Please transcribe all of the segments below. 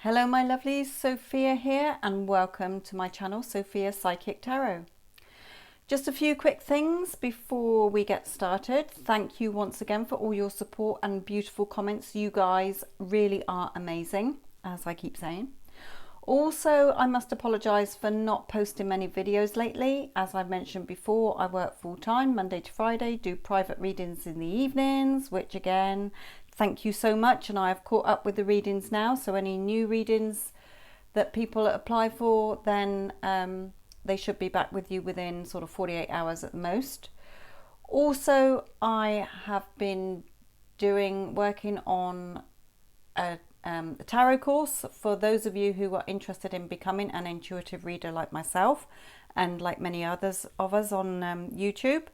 Hello my lovelies, Sophia here and welcome to my channel, Sophia Psychic Tarot. Just a few quick things before we get started. Thank you once again for all your support and beautiful comments. You guys really are amazing, as I keep saying. Also, I must apologise for not posting many videos lately. As I've mentioned before, I work full-time, Monday to Friday, do private readings in the evenings, which again, thank you so much. And I have caught up with the readings now. So any new readings that people apply for, then they should be back with you within sort of 48 hours at the most. Also, I have been working on a tarot course for those of you who are interested in becoming an intuitive reader like myself and like many others of us on YouTube.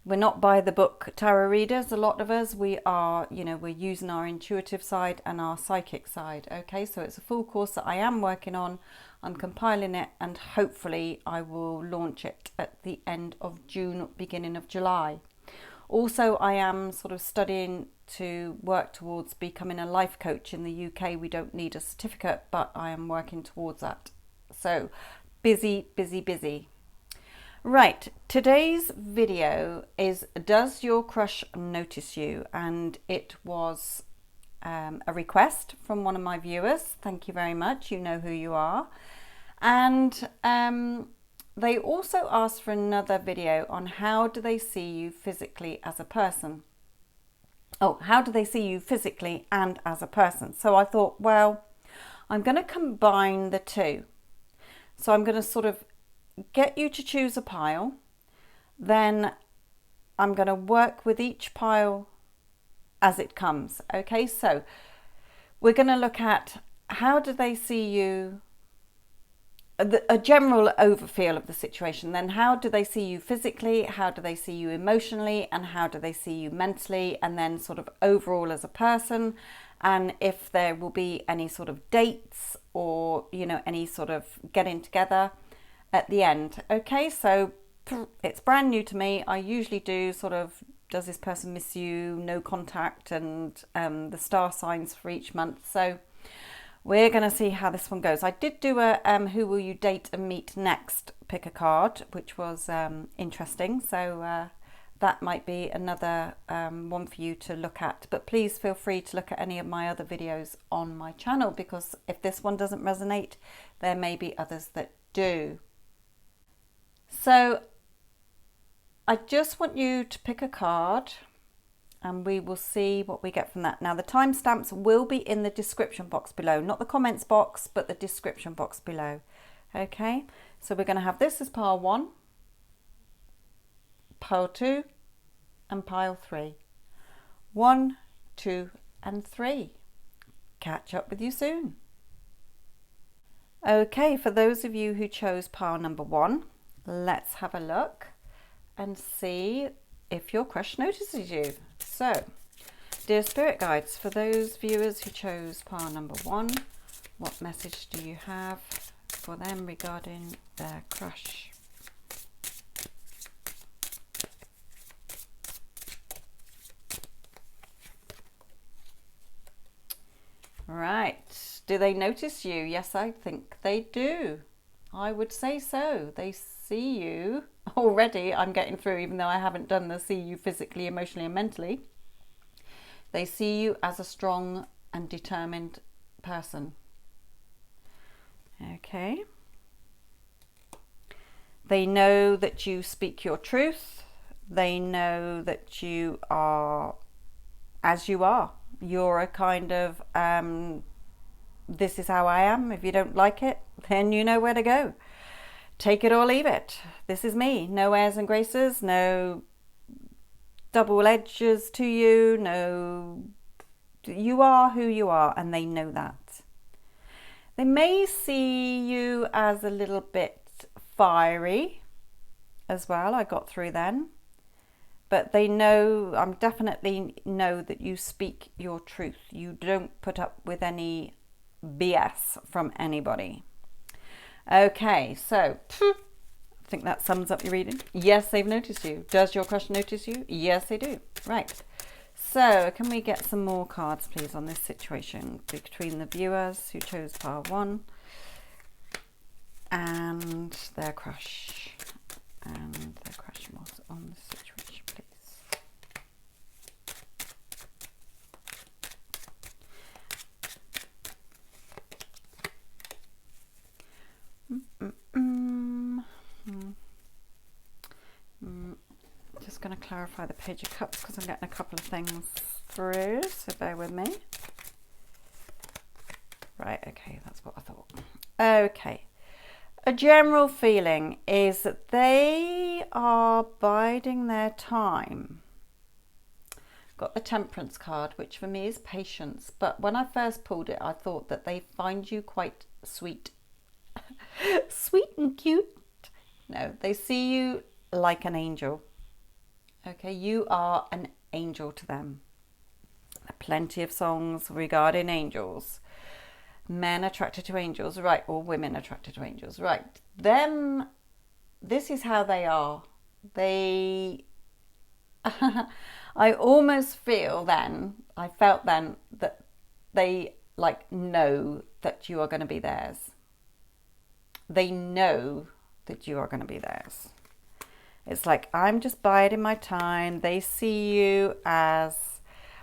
We're not by the book tarot readers, a lot of us. We are, we're using our intuitive side and our psychic side. Okay, so it's a full course that I am working on. I'm compiling it and hopefully I will launch it at the end of June, beginning of July. Also, I am sort of studying to work towards becoming a life coach in the UK. We don't need a certificate, but I am working towards that. So busy, busy, busy. Right, today's video is Does Your Crush Notice You? And it was a request from one of my viewers. Thank you very much. You know who you are. And they also asked for another video on how do they see you physically as a person. Oh, how do they see you physically and as a person? So I thought, well, I'm going to combine the two. So I'm going to sort of get you to choose a pile. Then I'm going to work with each pile as it comes. Okay, so we're going to look at how do they see you, a general overfeel of the situation. Then how do they see you physically, how do they see you emotionally, and how do they see you mentally, and then sort of overall as a person, and if there will be any sort of dates or any sort of getting together at the end. Okay, so it's brand new to me. I usually do sort of does this person miss you, no contact, and the star signs for each month. So we're going to see how this one goes. I did do a who will you date and meet next, pick a card, which was interesting. So that might be another one for you to look at. But please feel free to look at any of my other videos on my channel, because if this one doesn't resonate, there may be others that do. So I just want you to pick a card and we will see what we get from that. Now the timestamps will be in the description box below, not the comments box, but the description box below. Okay, so we're going to have this as pile 1, pile 2 and pile 3. 1, 2 and 3. Catch up with you soon. Okay, for those of you who chose pile number 1, let's have a look and see if your crush notices you. So, dear spirit guides, for those viewers who chose pile number 1, what message do you have for them regarding their crush? Right, do they notice you? Yes, I think they do. I would say so. They see you already. I'm getting through, even though I haven't done the see you physically, emotionally and mentally. They see you as a strong and determined person. Okay. They know that you speak your truth. They know that you are as you are. You're a kind of this is how I am. If you don't like it, then you know where to go. Take it or leave it. This is me. No airs and graces, no double edges to you, no, you are who you are, and they know that. They may see you as a little bit fiery as well. I got through then. But they know, I definitely know that you speak your truth. You don't put up with any BS from anybody. Okay, so I think that sums up your reading. Yes, they've noticed you. Does your crush notice you? Yes, they do. Right. So can we get some more cards, please, on this situation between the viewers who chose pile 1 and their crush? And their crush was on this situation, please. Just going to clarify the Page of Cups because I'm getting a couple of things through, so bear with me. Right, okay, that's what I thought. Okay, a general feeling is that they are biding their time. Got the Temperance card, which for me is patience, but when I first pulled it, I thought that they find you quite sweet. Sweet and cute. No, they see you like an angel. Okay, you are an angel to them. Plenty of songs regarding angels. Men attracted to angels, right, or women attracted to angels, right. Them, this is how they are. They, I almost feel then, I felt then that they like know that you are going to be theirs. They know that you are going to be theirs. It's like, I'm just biding my time. They see you as,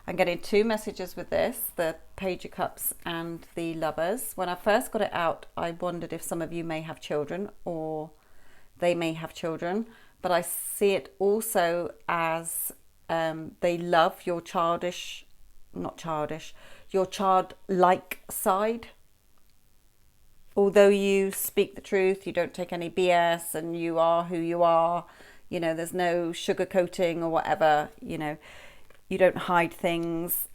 I'm getting 2 messages with this, the Page of Cups and the Lovers. When I first got it out, I wondered if some of you may have children or they may have children. But I see it also as they love your childish, not childish, your childlike side. Although you speak the truth, you don't take any BS and you are who you are, you know, there's no sugarcoating or whatever, you know, you don't hide things,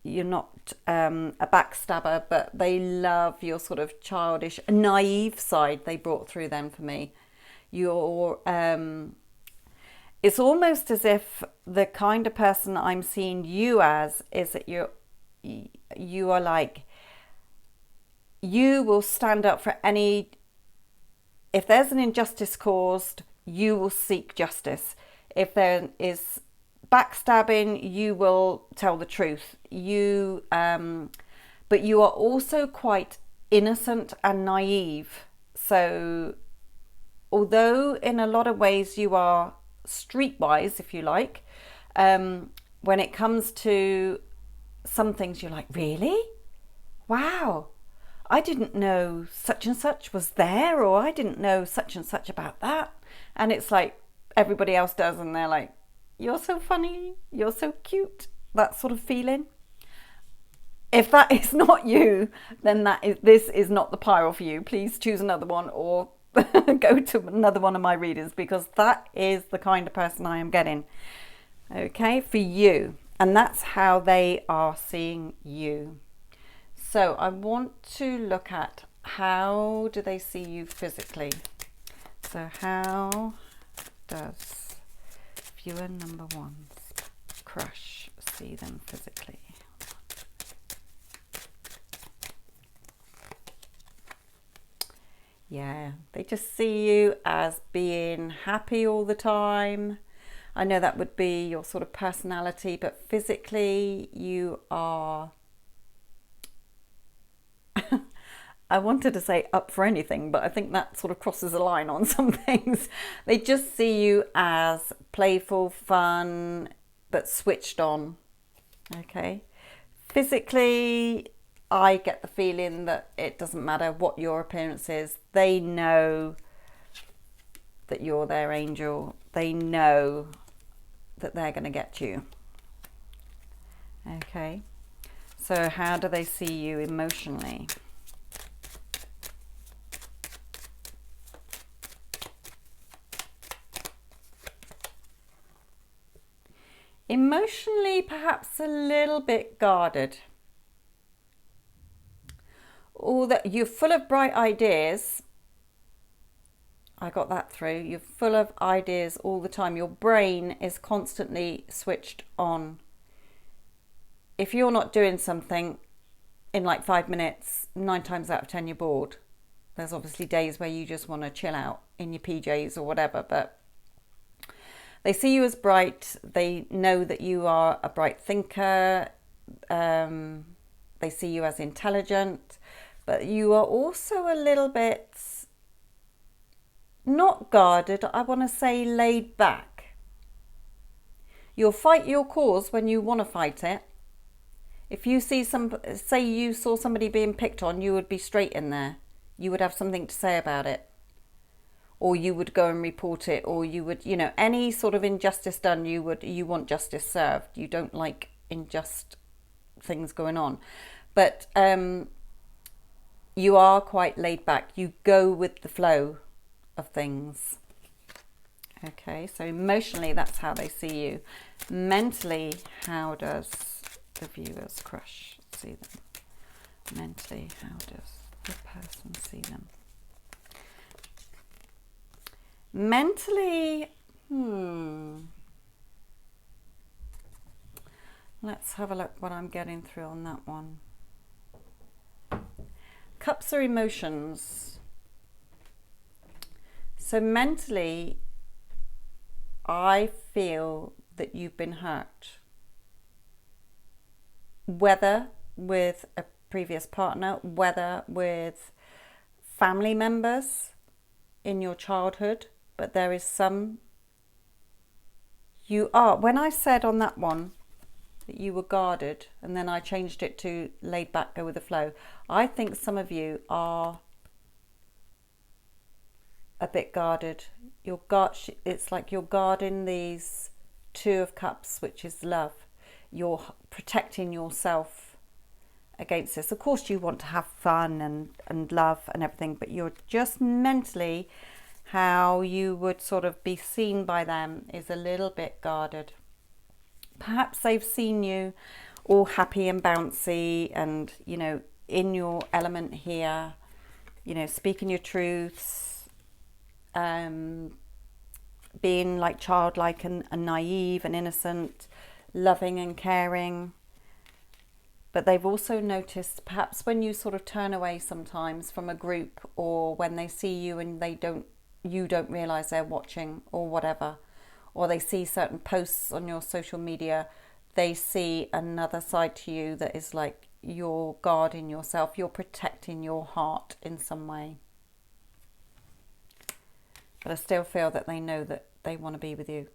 you're not a backstabber, but they love your sort of childish, naive side they brought through then for me. You're, it's almost as if the kind of person I'm seeing you as is that you are like, you will stand up for any, if there's an injustice caused, you will seek justice. If there is backstabbing, you will tell the truth. You, but you are also quite innocent and naive. So although in a lot of ways you are streetwise, if you like, when it comes to some things you're like, really? Wow. I didn't know such and such was there, or I didn't know such and such about that. And it's like everybody else does, and they're like, you're so funny, you're so cute, that sort of feeling. If that is not you, then this is not the pile for you. Please choose another one or go to another one of my readings, because that is the kind of person I am getting, okay, for you. And that's how they are seeing you. So I want to look at, how do they see you physically? So how does viewer number 1's crush see them physically? Yeah, they just see you as being happy all the time. I know that would be your sort of personality, but physically you are, I wanted to say up for anything, but I think that sort of crosses a line on some things. They just see you as playful, fun, but switched on. Okay. Physically, I get the feeling that it doesn't matter what your appearance is. They know that you're their angel. They know that they're going to get you. Okay. So how do they see you emotionally? Emotionally, perhaps a little bit guarded. Or that you're full of bright ideas. I got that through. You're full of ideas all the time. Your brain is constantly switched on. If you're not doing something in like 5 minutes, 9 times out of 10 you're bored. There's obviously days where you just want to chill out in your PJs or whatever, but They see you as bright. They know that you are a bright thinker. They see you as intelligent, but you are also a little bit not guarded. I want to say laid back. You'll fight your cause when you want to fight it. If you see say you saw somebody being picked on, you would be straight in there. You would have something to say about it. Or you would go and report it, or you would, any sort of injustice done, you want justice served. You don't like unjust things going on. But you are quite laid back. You go with the flow of things. Okay, so emotionally, that's how they see you. Mentally, how does the viewer's crush see them? Mentally, how does the person see them? Mentally, let's have a look what I'm getting through on that one. Cups are emotions. So mentally, I feel that you've been hurt. Whether with a previous partner, whether with family members in your childhood, but there is some, when I said on that one that you were guarded, and then I changed it to laid back, go with the flow, I think some of you are a bit guarded. It's like you're guarding these Two of Cups, which is love. You're protecting yourself against this. Of course you want to have fun and love and everything, but you're just mentally, how you would sort of be seen by them is a little bit guarded. Perhaps they've seen you all happy and bouncy and, in your element here, speaking your truths, being like childlike and naive and innocent, loving and caring. But they've also noticed, perhaps when you sort of turn away sometimes from a group, or when they see you and you don't realize they're watching or whatever, or they see certain posts on your social media, they see another side to you that is like you're guarding yourself, you're protecting your heart in some way. But I still feel that they know that they want to be with you,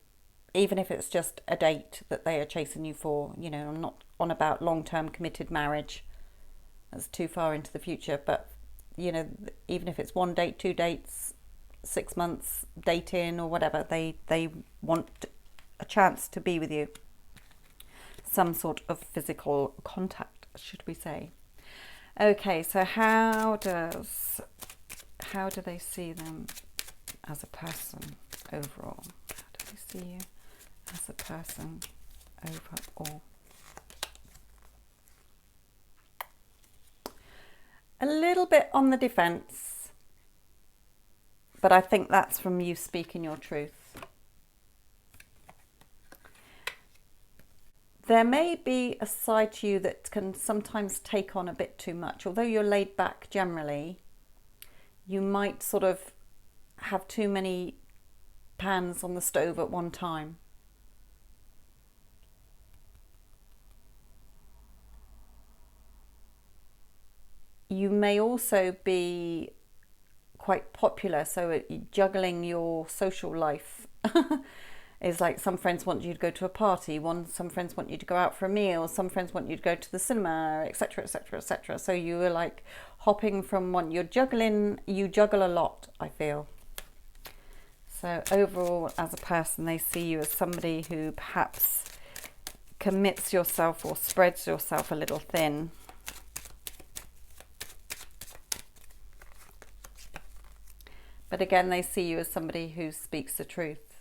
even if it's just a date that they are chasing you for. I'm not on about long-term committed marriage. That's too far into the future. But, even if it's 1 date, 2 dates, 6 months dating or whatever, they want a chance to be with you. Some sort of physical contact, should we say. Okay, so how do they see them as a person overall? How do they see you as a person overall? A little bit on the defense, but I think that's from you speaking your truth. There may be a side to you that can sometimes take on a bit too much. Although you're laid back generally, you might sort of have too many pans on the stove at one time. You may also be quite popular, so juggling your social life is like some friends want you to go to a party, some friends want you to go out for a meal, some friends want you to go to the cinema, etc, etc, etc. So you are like hopping from one, you juggle a lot, I feel. So overall, as a person, they see you as somebody who perhaps commits yourself or spreads yourself a little thin. But again, they see you as somebody who speaks the truth.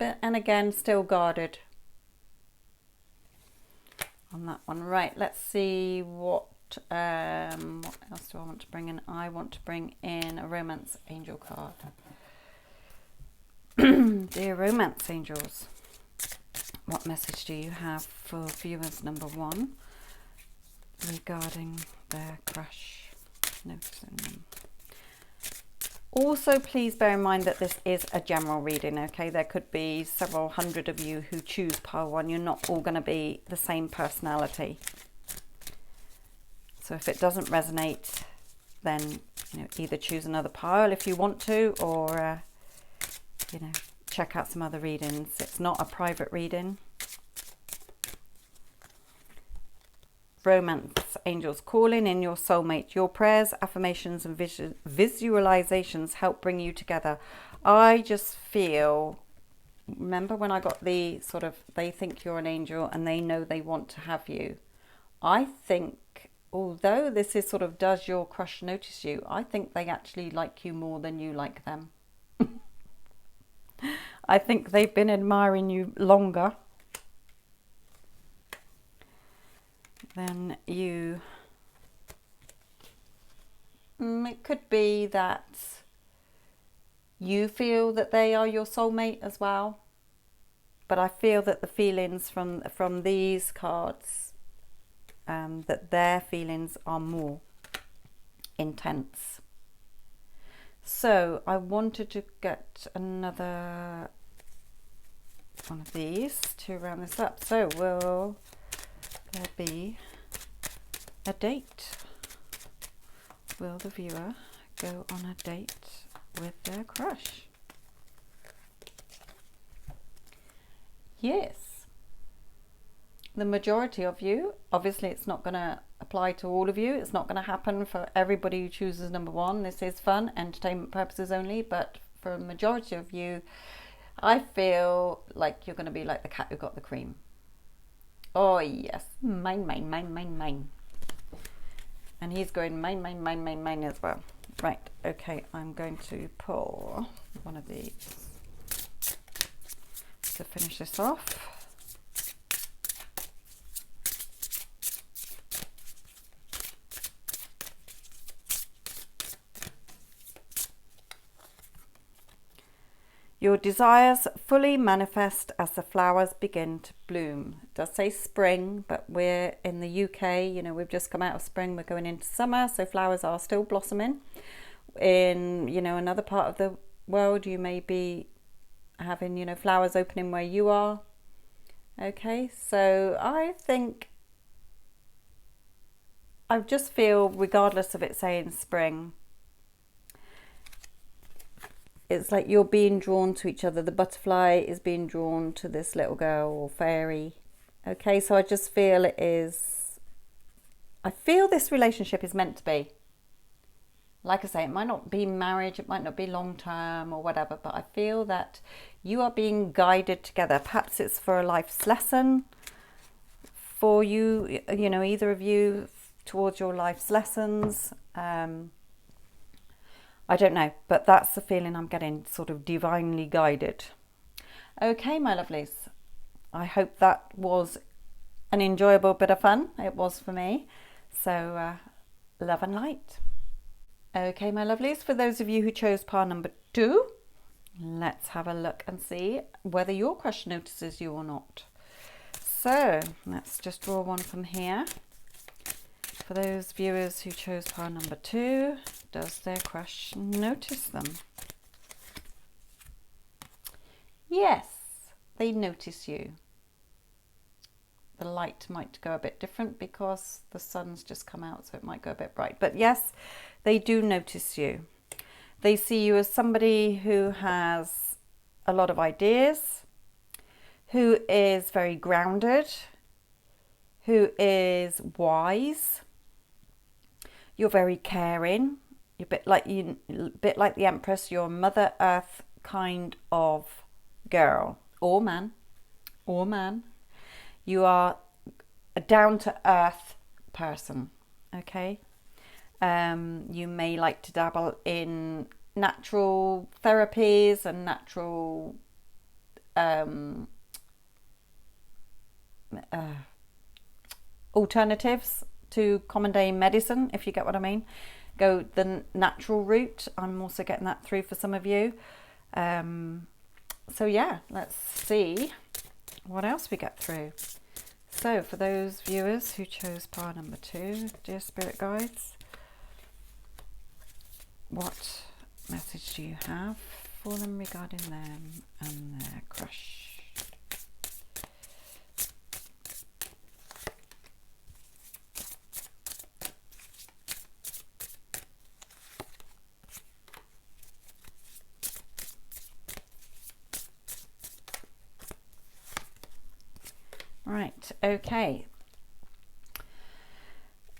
And again, still guarded on that one. Right, let's see what else do I want to bring in? I want to bring in a romance angel card. Dear romance angels, what message do you have for viewers number 1 regarding their crush, noticing them, Also, please bear in mind that this is a general reading, okay? There could be several hundred of you who choose pile 1. You're not all going to be the same personality. So if it doesn't resonate, then, you know, either choose another pile if you want to, or, you know, check out some other readings. It's not a private reading. Romance, angels calling in your soulmate. Your prayers, affirmations and visualizations help bring you together. I just feel, remember when I got the sort of, they think you're an angel and they know they want to have you. I think, although this is sort of, does your crush notice you? I think they actually like you more than you like them. I think they've been admiring you longer than you. It could be that you feel that they are your soulmate as well, but I feel that the feelings from these cards, that their feelings are more intense. So I wanted to get another one of these to round this up. So will there be a date? Will the viewer go on a date with their crush? Yes. The majority of you, obviously it's not going to apply to all of you. It's not going to happen for everybody who chooses number 1. This is fun, entertainment purposes only, but for a majority of you, I feel like you're going to be like the cat who got the cream. Oh yes, mine, mine, mine, mine, mine. And he's going mine, mine, mine, mine, mine as well. Right, okay, I'm going to pull one of these to finish this off. Your desires fully manifest as the flowers begin to bloom. It does say spring, but we're in the UK, you know, we've just come out of spring, we're going into summer, so flowers are still blossoming. In, you know, another part of the world, you may be having, you know, flowers opening where you are. Okay, so I think, I just feel, regardless of it saying spring, it's like you're being drawn to each other. The butterfly is being drawn to this little girl or fairy. Okay, so I just feel it is, I feel this relationship is meant to be. Like I say, it might not be marriage, it might not be long term or whatever, but I feel that you are being guided together. Perhaps it's for a life's lesson for you, you know, either of you, towards your life's lessons. I don't know, but that's the feeling I'm getting, sort of divinely guided. Okay, my lovelies. I hope that was an enjoyable bit of fun. It was for me. So, love and light. Okay, my lovelies, for those of you who chose pile number 2, let's have a look and see whether your crush notices you or not. So, let's just draw one from here. For those viewers who chose pile number 2, does their crush notice them? Yes, they notice you. The light might go a bit different because the sun's just come out, so it might go a bit bright. But yes, they do notice you. They see you as somebody who has a lot of ideas, who is very grounded, who is wise. You're very caring. You're a bit like the Empress. You're a Mother Earth kind of girl or man, You are a down to earth person. Okay. You may like to dabble in natural therapies and natural alternatives to common day medicine, if you get what I mean. Go the natural route. I'm also getting that through for some of you. So yeah, let's see what else we get through. So for those viewers who chose pile number 2, dear spirit guides, what message do you have for them regarding them and their crush? Right, okay.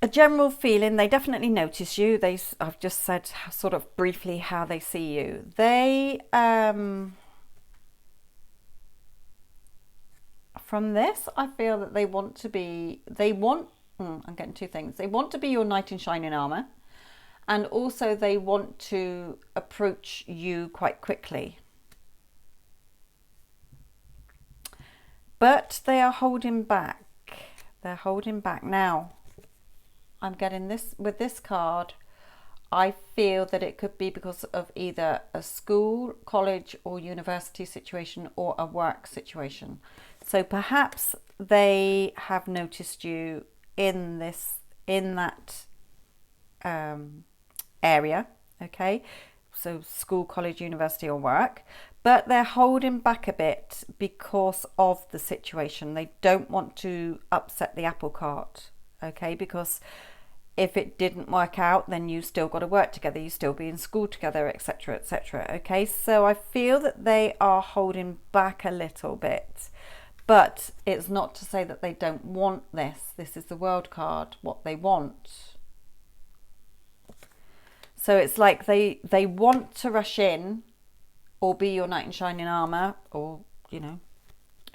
A general feeling, they definitely notice you. I've just said sort of briefly how they see you. From this, I feel that I'm getting two things. They want to be your knight in shining armor, and also they want to approach you quite quickly. But they are holding back. They're holding back. Now, I'm getting this with this card. I feel that it could be because of either a school, college or university situation or a work situation. So perhaps they have noticed you in that area, okay? So school, college, university or work. But they're holding back a bit because of the situation. They don't want to upset the apple cart, okay? Because if it didn't work out, then you still got to work together, you still be in school together, etc., etc. Okay, so I feel that they are holding back a little bit, but it's not to say that they don't want this. This is the World card, what they want. So it's like they want to rush in or be your knight in shining armor, or, you know,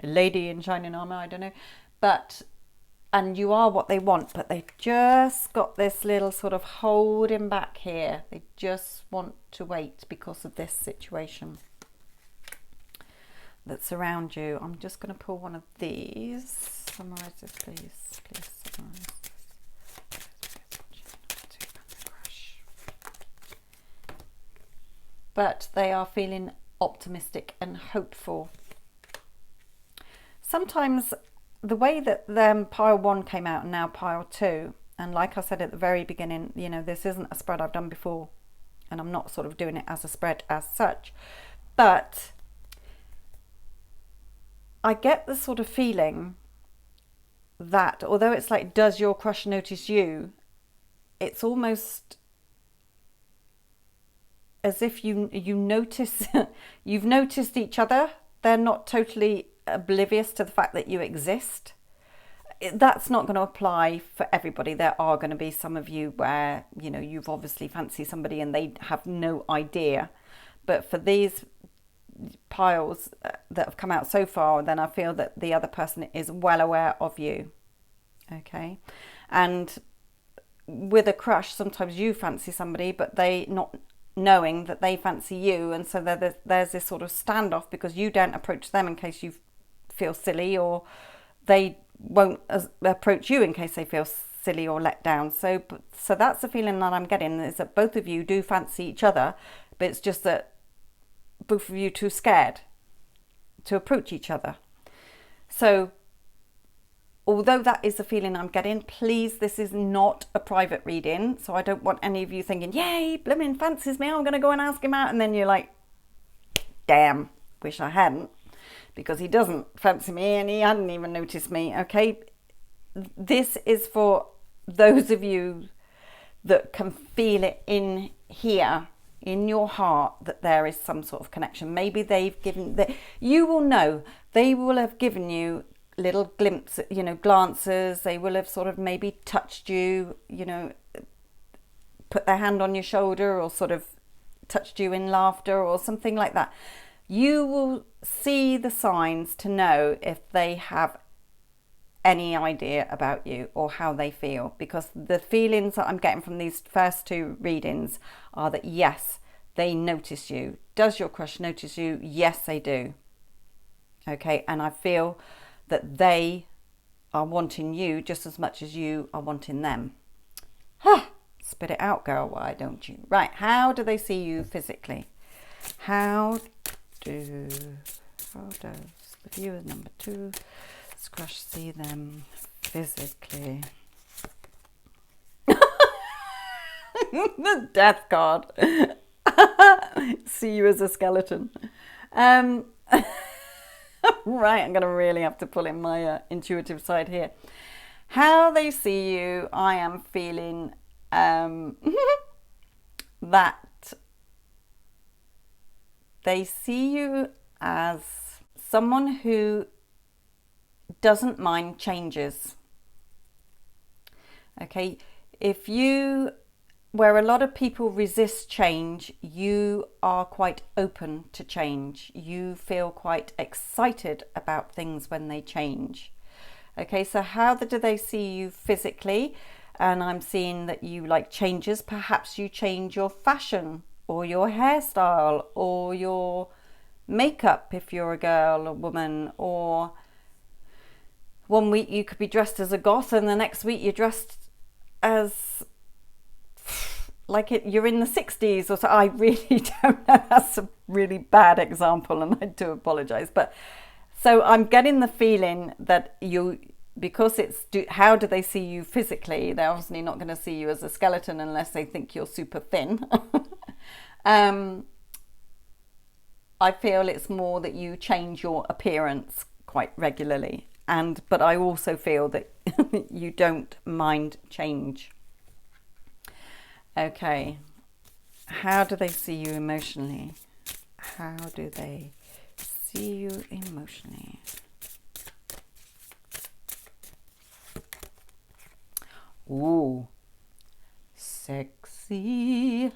a lady in shining armor, I don't know. And you are what they want, but they just got this little sort of holding back here. They just want to wait because of this situation that's around you. I'm just going to pull one of these. Summarize this, please. Please summarize this. But they are feeling optimistic and hopeful. Sometimes the way that pile 1 came out and now pile 2, and like I said at the very beginning, you know, this isn't a spread I've done before, and I'm not sort of doing it as a spread as such, but I get the sort of feeling that although it's like, does your crush notice you? It's almost as if you notice, you've noticed each other. They're not totally oblivious to the fact that you exist. That's not going to apply for everybody. There are going to be some of you where, you know, you've obviously fancied somebody and they have no idea. But for these piles that have come out so far, then I feel that the other person is well aware of you. Okay. And with a crush, sometimes you fancy somebody, but they not knowing that they fancy you, and so there's this sort of standoff because you don't approach them in case you feel silly, or they won't approach you in case they feel silly or let down. So that's the feeling that I'm getting, is that both of you do fancy each other, but it's just that both of you are too scared to approach each other. So although that is the feeling I'm getting, please, this is not a private reading. So I don't want any of you thinking, yay, blooming fancies me, I'm going to go and ask him out. And then you're like, damn, wish I hadn't, because he doesn't fancy me and he hadn't even noticed me. Okay. This is for those of you that can feel it in here, in your heart, that there is some sort of connection. Maybe you will know, they will have given you little glimpses, you know, glances. They will have sort of maybe touched you, you know, put their hand on your shoulder, or sort of touched you in laughter or something like that. You will see the signs to know if they have any idea about you or how they feel, because the feelings that I'm getting from these first two readings are that yes, they notice you. Does your crush notice you? Yes, they do. Okay, and I feel that they are wanting you just as much as you are wanting them. Spit it out, girl, why don't you? Right, how do they see you physically? How does the viewer number 2 crush see them physically? The death card. see you as a skeleton. Right, I'm going to really have to pull in my intuitive side here. How they see you, I am feeling that they see you as someone who doesn't mind changes. Okay, where a lot of people resist change, you are quite open to change. You feel quite excited about things when they change. Okay, so how do they see you physically? And I'm seeing that you like changes. Perhaps you change your fashion or your hairstyle or your makeup if you're a girl or woman, or one week you could be dressed as a goth and the next week you're dressed as you're in the 60s or so. I really don't know. That's a really bad example and I do apologize. But so I'm getting the feeling that because how do they see you physically? They're obviously not going to see you as a skeleton unless they think you're super thin. I feel it's more that you change your appearance quite regularly. But I also feel that you don't mind change. Okay, how do they see you emotionally? How do they see you emotionally? Ooh, sexy.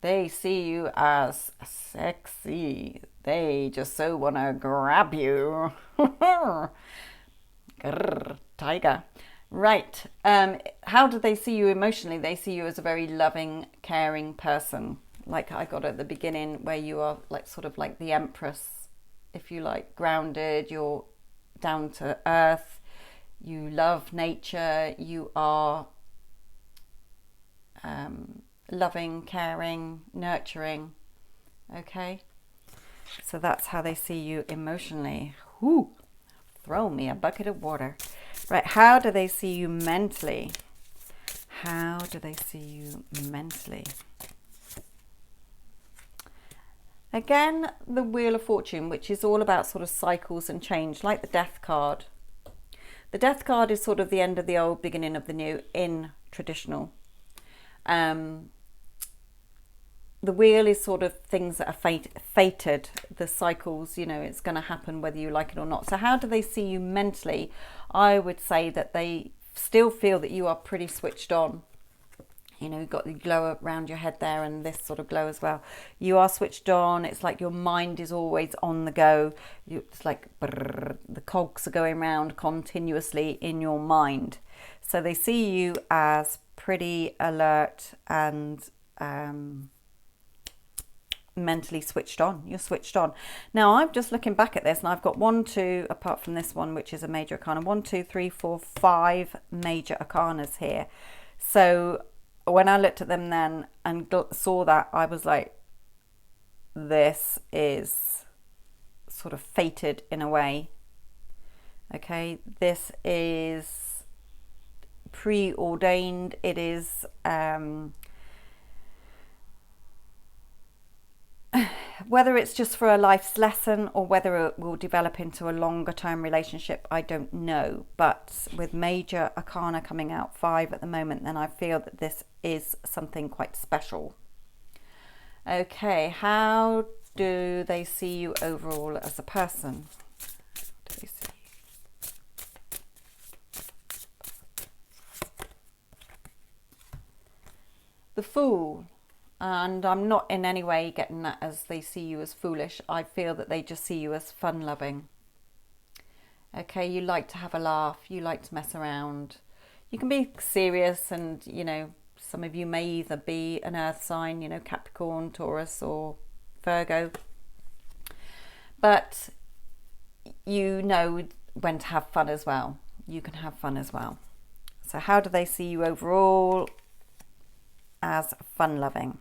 They see you as sexy. They just so want to grab you. Grr, tiger. Right. How do they see you emotionally? They see you as a very loving, caring person. Like I got at the beginning, where you are like sort of like the empress, if you like, grounded, you're down to earth, you love nature, you are loving, caring, nurturing. Okay. So that's how they see you emotionally. Whoo, throw me a bucket of water. Right, how do they see you mentally? How do they see you mentally? Again, the Wheel of Fortune, which is all about sort of cycles and change, like the Death card. The Death card is sort of the end of the old, beginning of the new in traditional. The wheel is sort of things that are fated, the cycles, it's going to happen whether you like it or not. So how do they see you mentally? I would say that they still feel that you are pretty switched on. You've got the glow around your head there and this sort of glow as well. You are switched on. It's like your mind is always on the go. It's like brrr, the cogs are going around continuously in your mind. So they see you as pretty alert and mentally switched on. You're switched on. Now I'm just looking back at this and I've got 1, 2, apart from this one, which is a major arcana, 1, 2, 3, 4, 5 major arcanas here. So when I looked at them then and saw that, I was like, this is sort of fated in a way. Okay, this is preordained. It is whether it's just for a life's lesson or whether it will develop into a longer term relationship, I don't know. But with major arcana coming out 5 at the moment, then I feel that this is something quite special. Okay, how do they see you overall as a person? How do they see you? The Fool. And I'm not in any way getting that as they see you as foolish. I feel that they just see you as fun-loving. Okay, you like to have a laugh. You like to mess around. You can be serious and, some of you may either be an earth sign, Capricorn, Taurus or Virgo. But you know when to have fun as well. You can have fun as well. So how do they see you overall? As fun-loving.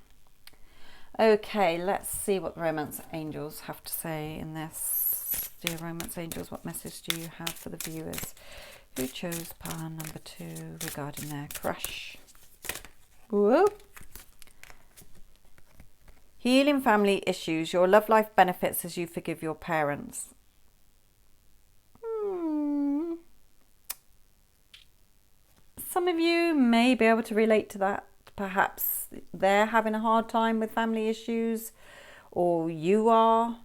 Okay, let's see what the romance angels have to say in this. Dear romance angels, what message do you have for the viewers who chose pile number 2 regarding their crush? Whoop. Healing family issues. Your love life benefits as you forgive your parents. Some of you may be able to relate to that. Perhaps they're having a hard time with family issues, or you are.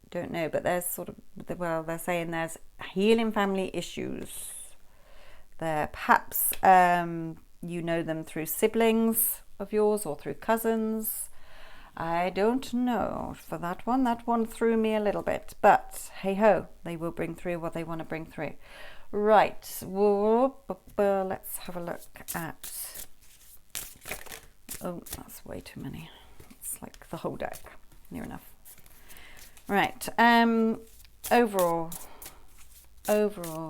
Don't know, but there's sort of, well, they're saying there's healing family issues. There, perhaps you know them through siblings of yours or through cousins. I don't know for that one. That one threw me a little bit, but hey ho, they will bring through what they want to bring through. Right, let's have a look at, oh, that's way too many. It's like the whole deck, near enough. Right, overall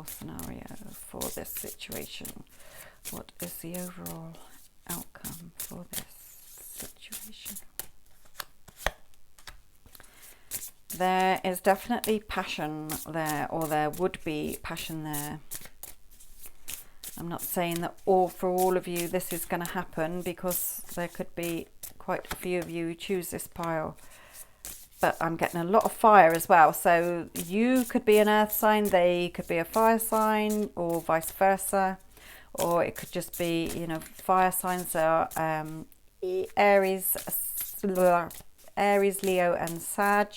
scenario for this situation. What is the overall outcome for this situation? There is definitely passion there, or there would be passion there. I'm not saying that for all of you this is going to happen, because there could be quite a few of you who choose this pile. But I'm getting a lot of fire as well. So you could be an earth sign, they could be a fire sign, or vice versa. Or it could just be, you know, fire signs are Aries, Leo and Sag.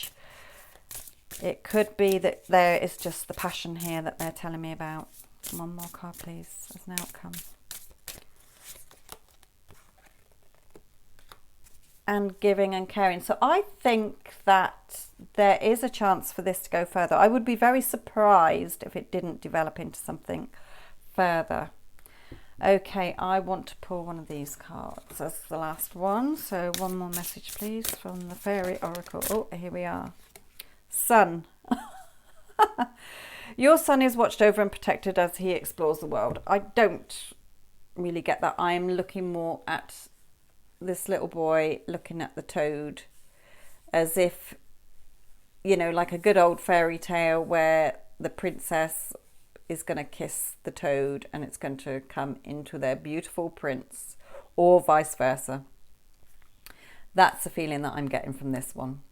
It could be that there is just the passion here that they're telling me about. One more card, please, as an outcome. And giving and caring. So I think that there is a chance for this to go further. I would be very surprised if it didn't develop into something further. Okay, I want to pull one of these cards as the last one. So one more message, please, from the Fairy Oracle. Oh, here we are. Sun. Your son is watched over and protected as he explores the world. I don't really get that. I'm looking more at this little boy looking at the toad as if, you know, like a good old fairy tale where the princess is going to kiss the toad and it's going to come into their beautiful prince, or vice versa. That's the feeling that I'm getting from this one.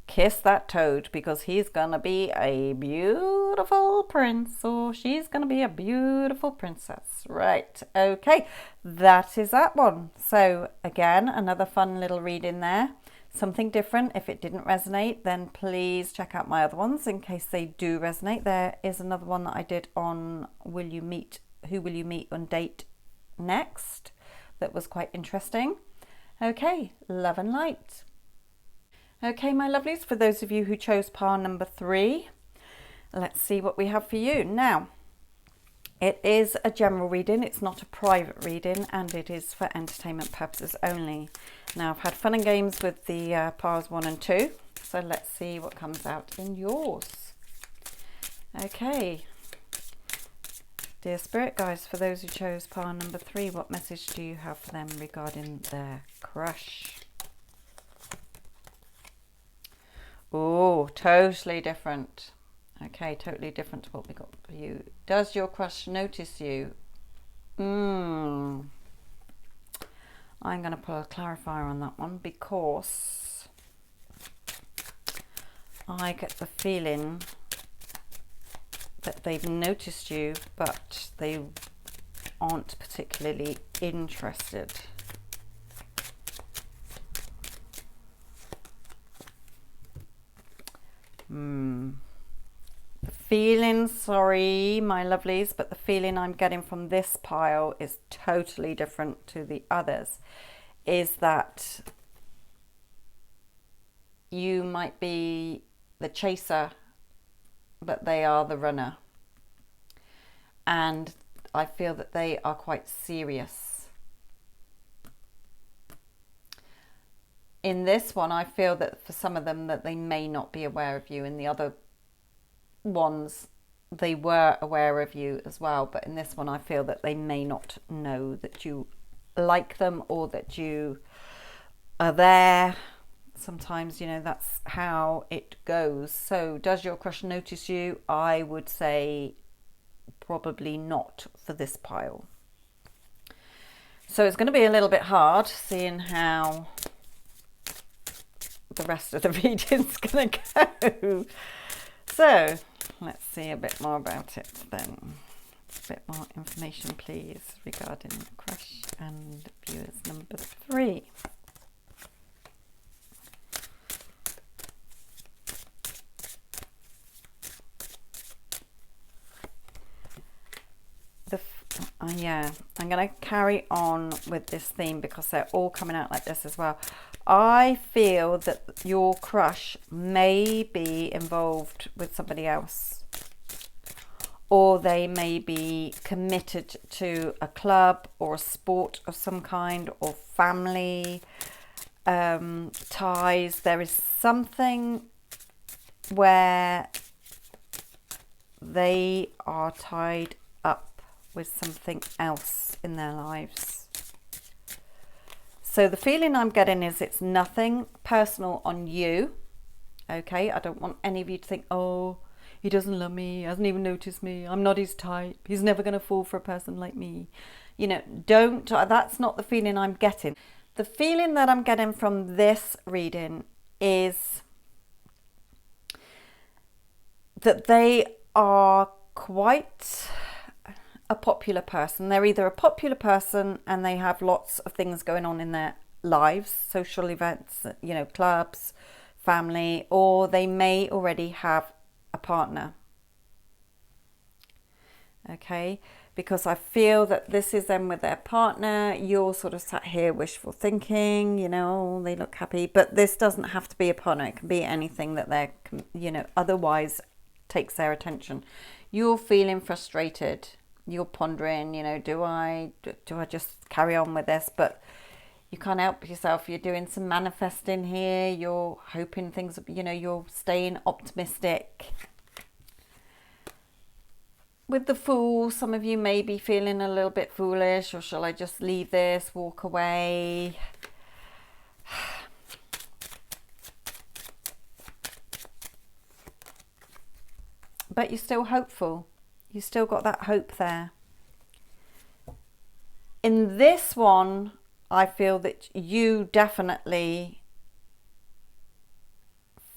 Kiss that toad, because he's gonna be a beautiful prince, or she's gonna be a beautiful princess. Right, okay, that is that one. So again, another fun little reading there. Something different. If it didn't resonate, then please check out my other ones in case they do resonate. There is another one that I did on who will you meet on date next, that was quite interesting. Okay, love and light. Okay, my lovelies, for those of you who chose pile number 3, let's see what we have for you. Now, it is a general reading, it's not a private reading, and it is for entertainment purposes only. Now, I've had fun and games with the piles 1 and 2, so let's see what comes out in yours. Okay, dear spirit guides, for those who chose pile number 3, what message do you have for them regarding their crush? Oh, totally different. Okay, totally different to what we got for you. Does your crush notice you? I'm going to put a clarifier on that one, because I get the feeling that they've noticed you, but they aren't particularly interested. The feeling, sorry my lovelies, but the feeling I'm getting from this pile is totally different to the others, is that you might be the chaser, but they are the runner. And I feel that they are quite serious. In this one, I feel that for some of them that they may not be aware of you. In the other ones, they were aware of you as well. But in this one, I feel that they may not know that you like them or that you are there. Sometimes, you know, that's how it goes. So does your crush notice you? I would say probably not for this pile. So it's going to be a little bit hard seeing how the rest of the reading's going to go. So let's see a bit more about it then. A bit more information, please, regarding crush and viewers number 3. Yeah, I'm going to carry on with this theme because they're all coming out like this as well. I feel that your crush may be involved with somebody else, or they may be committed to a club or a sport of some kind, or family ties. There is something where they are tied up with something else in their lives. So the feeling I'm getting is it's nothing personal on you. Okay, I don't want any of you to think, oh, he doesn't love me, he hasn't even noticed me, I'm not his type, he's never going to fall for a person like me. You know, that's not the feeling I'm getting. The feeling that I'm getting from this reading is that they are quite a popular person. They're either a popular person and they have lots of things going on in their lives, social events, you know, clubs, family, or they may already have a partner. Okay, because I feel that this is them with their partner. You're sort of sat here wishful thinking, you know, they look happy, but this doesn't have to be a partner. It can be anything that they're, you know, otherwise takes their attention. You're feeling frustrated. You're pondering, you know, do I just carry on with this? But you can't help yourself. You're doing some manifesting here. You're hoping things, you know, you're staying optimistic. With the Fool, some of you may be feeling a little bit foolish, or shall I just leave this, walk away? But you're still hopeful. You still got that hope there. In this one, I feel that you definitely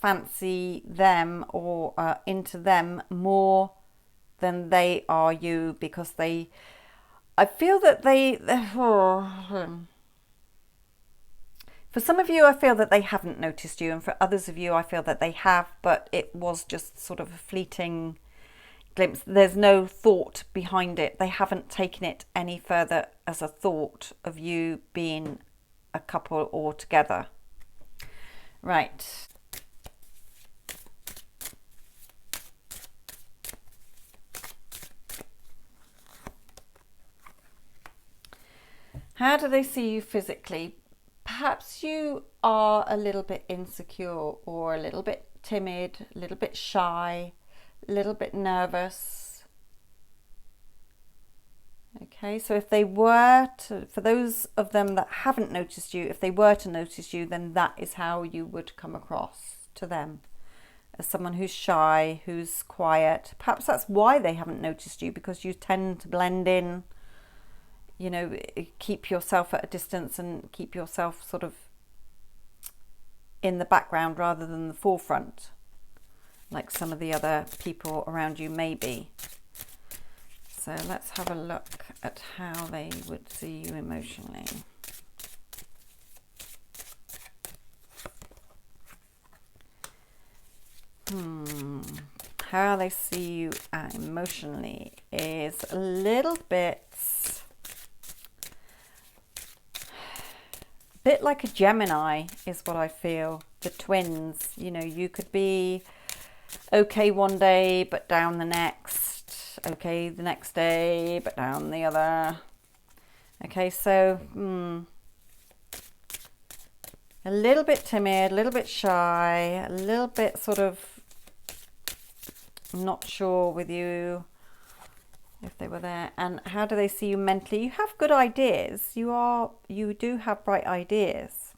fancy them or are into them more than they are you, because I feel that for some of you, I feel that they haven't noticed you, and for others of you, I feel that they have, but it was just sort of a fleeting glimpse. There's no thought behind it. They haven't taken it any further as a thought of you being a couple or together. Right. How do they see you physically? Perhaps you are a little bit insecure, or a little bit timid, a little bit shy, a little bit nervous. Okay, so if they were to, for those of them that haven't noticed you, if they were to notice you, then that is how you would come across to them, as someone who's shy, who's quiet. Perhaps that's why they haven't noticed you, because you tend to blend in, you know, keep yourself at a distance and keep yourself sort of in the background rather than the forefront, like some of the other people around you may be. So let's have a look at how they would see you emotionally. How they see you emotionally is a little bit like a Gemini is what I feel. The twins, you know, you could be okay one day but down the next, okay the next day but down the other. Okay, so a little bit timid, a little bit shy, a little bit sort of not sure with you if they were there. And how do they see you mentally? You have good ideas. You do have bright ideas.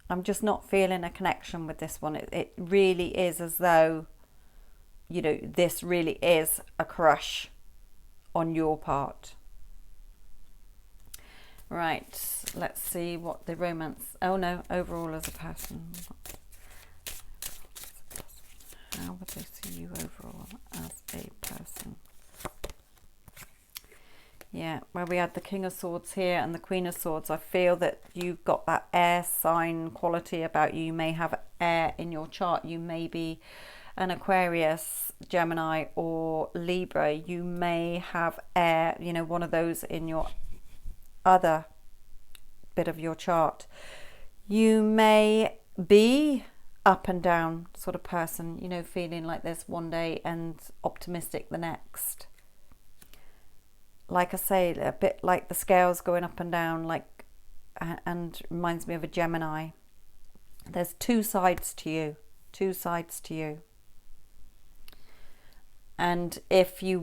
I'm just not feeling a connection with this one. It really is as though you know, this really is a crush on your part. Right, let's see what the romance, oh no, overall as a person. How would they see you overall as a person? Yeah, where we had the King of Swords here and the Queen of Swords, I feel that you've got that air sign quality about you. You may have air in your chart. You may be an Aquarius, Gemini or Libra. You may have air, you know, one of those in your other bit of your chart. You may be up and down sort of person, you know, feeling like this one day and optimistic the next. Like I say, a bit like the scales going up and down, like, and reminds me of a Gemini. There's two sides to you, two sides to you. And if they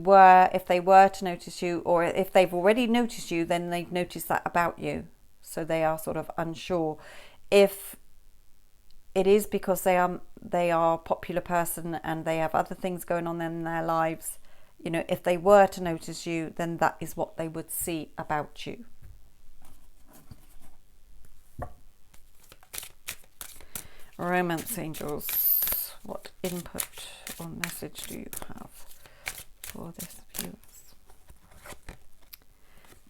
were to notice you, or if they've already noticed you, then they've noticed that about you. So they are sort of unsure. If it is because they are a popular person and they have other things going on in their lives, you know, if they were to notice you, then that is what they would see about you. Romance angels, what input or message do you have for this viewers?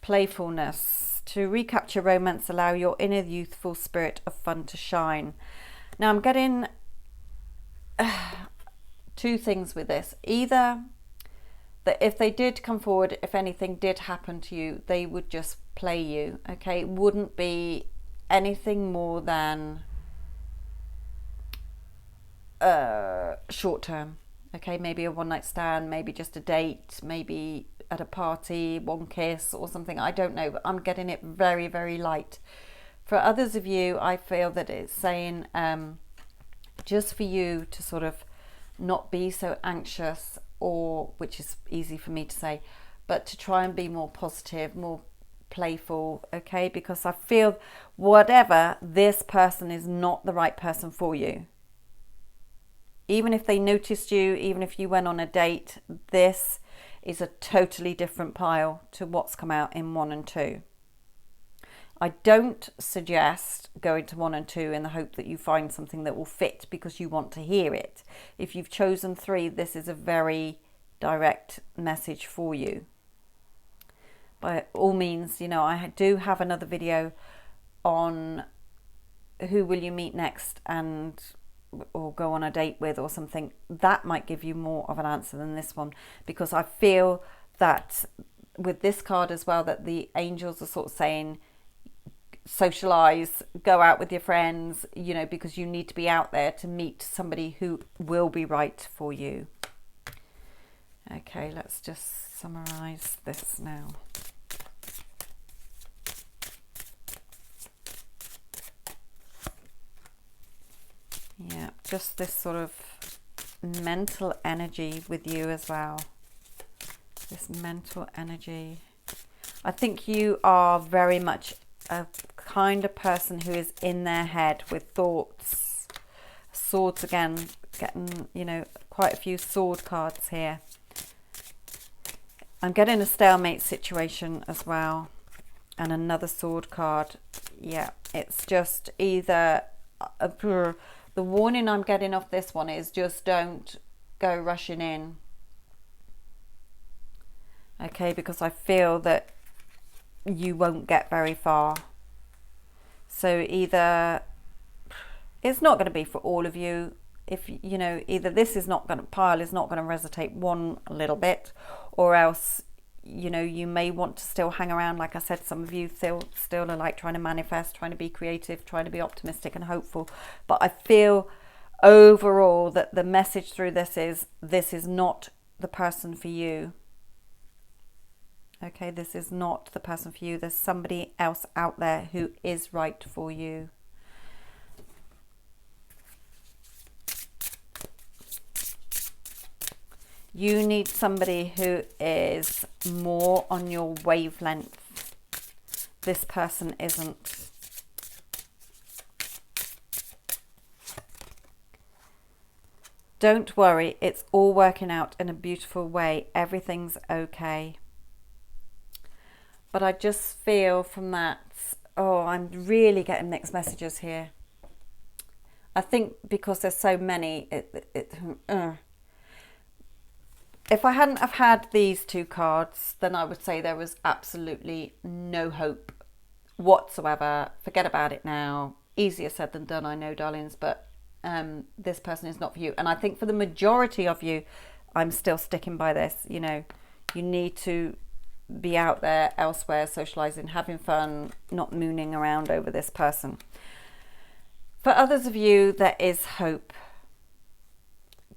Playfulness. To recapture romance, allow your inner youthful spirit of fun to shine. Now I'm getting two things with this. Either that if they did come forward, if anything did happen to you, they would just play you, okay? It wouldn't be anything more than short term, okay? Maybe a one night stand, maybe just a date, maybe at a party, one kiss or something, I don't know, but I'm getting it very, very light. For others of you, I feel that it's saying just for you to sort of not be so anxious, or, which is easy for me to say, but to try and be more positive, more playful, okay? Because I feel whatever, this person is not the right person for you. Even if they noticed you, even if you went on a date, this is a totally different pile to what's come out in 1 and 2. I don't suggest going to 1 and 2 in the hope that you find something that will fit because you want to hear it. If you've chosen 3, this is a very direct message for you. By all means, you know, I do have another video on who will you meet next and or go on a date with or something. That might give you more of an answer than this one, because I feel that with this card as well, that the angels are sort of saying socialize, go out with your friends, you know, because you need to be out there to meet somebody who will be right for you. Okay, let's just summarize this now. Yeah, just this sort of mental energy with you as well. This mental energy. I think you are very much a kind of person who is in their head with thoughts. Swords again, getting, you know, quite a few sword cards here. I'm getting a stalemate situation as well. And another sword card. Yeah, it's just either... the warning I'm getting off this one is just don't go rushing in. Okay, because I feel that you won't get very far. So either it's not going to be for all of you. If you know, either this is not going to, pile is not going to resonate one little bit, or else, you know, you may want to still hang around. Like I said, some of you still are like trying to manifest, trying to be creative, trying to be optimistic and hopeful. But I feel overall that the message through this is not the person for you. Okay, this is not the person for you. There's somebody else out there who is right for you. You need somebody who is more on your wavelength. This person isn't. Don't worry, it's all working out in a beautiful way. Everything's okay. But I just feel from that, oh, I'm really getting mixed messages here. I think because there's so many, if I hadn't have had these two cards, then I would say there was absolutely no hope whatsoever. Forget about it now. Easier said than done, I know, darlings, but this person is not for you. And I think for the majority of you, I'm still sticking by this. You know, you need to be out there elsewhere, socializing, having fun, not mooning around over this person. For others of you, there is hope,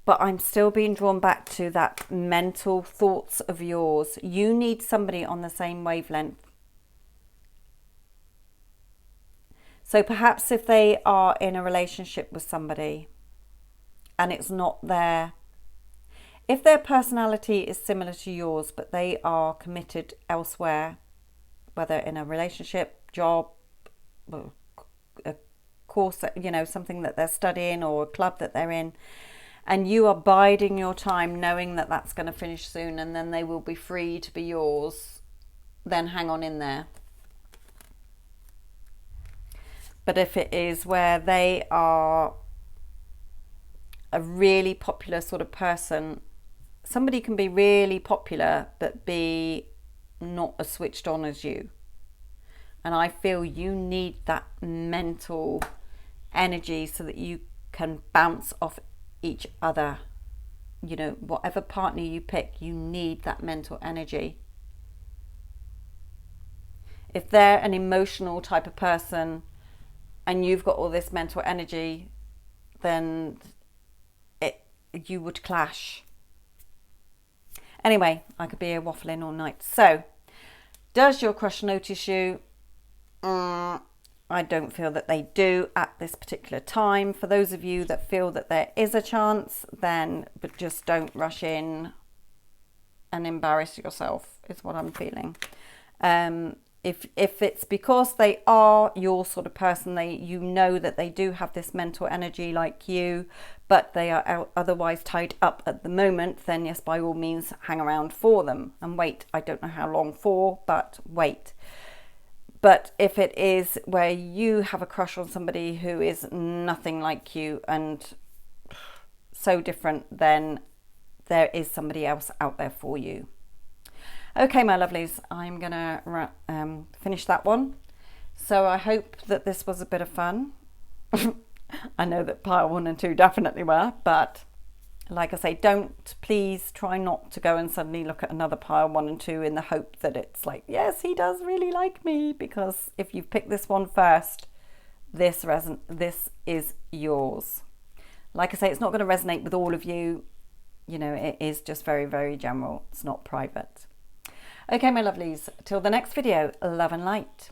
but I'm still being drawn back to that mental thoughts of yours. You need somebody on the same wavelength. So perhaps if they are in a relationship with somebody and it's not there, if their personality is similar to yours, but they are committed elsewhere, whether in a relationship, job, a course, you know, something that they're studying or a club that they're in, and you are biding your time knowing that that's going to finish soon and then they will be free to be yours, then hang on in there. But if it is where they are a really popular sort of person, somebody can be really popular but be not as switched on as you. And I feel you need that mental energy so that you can bounce off each other. You know, whatever partner you pick, you need that mental energy. If they're an emotional type of person and you've got all this mental energy, then you would clash. Anyway, I could be here waffling all night. So, does your crush notice you? I don't feel that they do at this particular time. For those of you that feel that there is a chance, then but just don't rush in and embarrass yourself, is what I'm feeling. If it's because they are your sort of person, you know that they do have this mental energy like you, but they are otherwise tied up at the moment, then yes, by all means, hang around for them and wait. I don't know how long for, but wait. But if it is where you have a crush on somebody who is nothing like you and so different, then there is somebody else out there for you. Okay, my lovelies, I'm going to finish that one. So I hope that this was a bit of fun. I know that pile 1 and 2 definitely were, but like I say, please try not to go and suddenly look at another pile 1 and 2 in the hope that it's like, yes, he does really like me, because if you've picked this one first, this is yours. Like I say, it's not going to resonate with all of you. You know, it is just very, very general. It's not private. Okay, my lovelies, till the next video, love and light.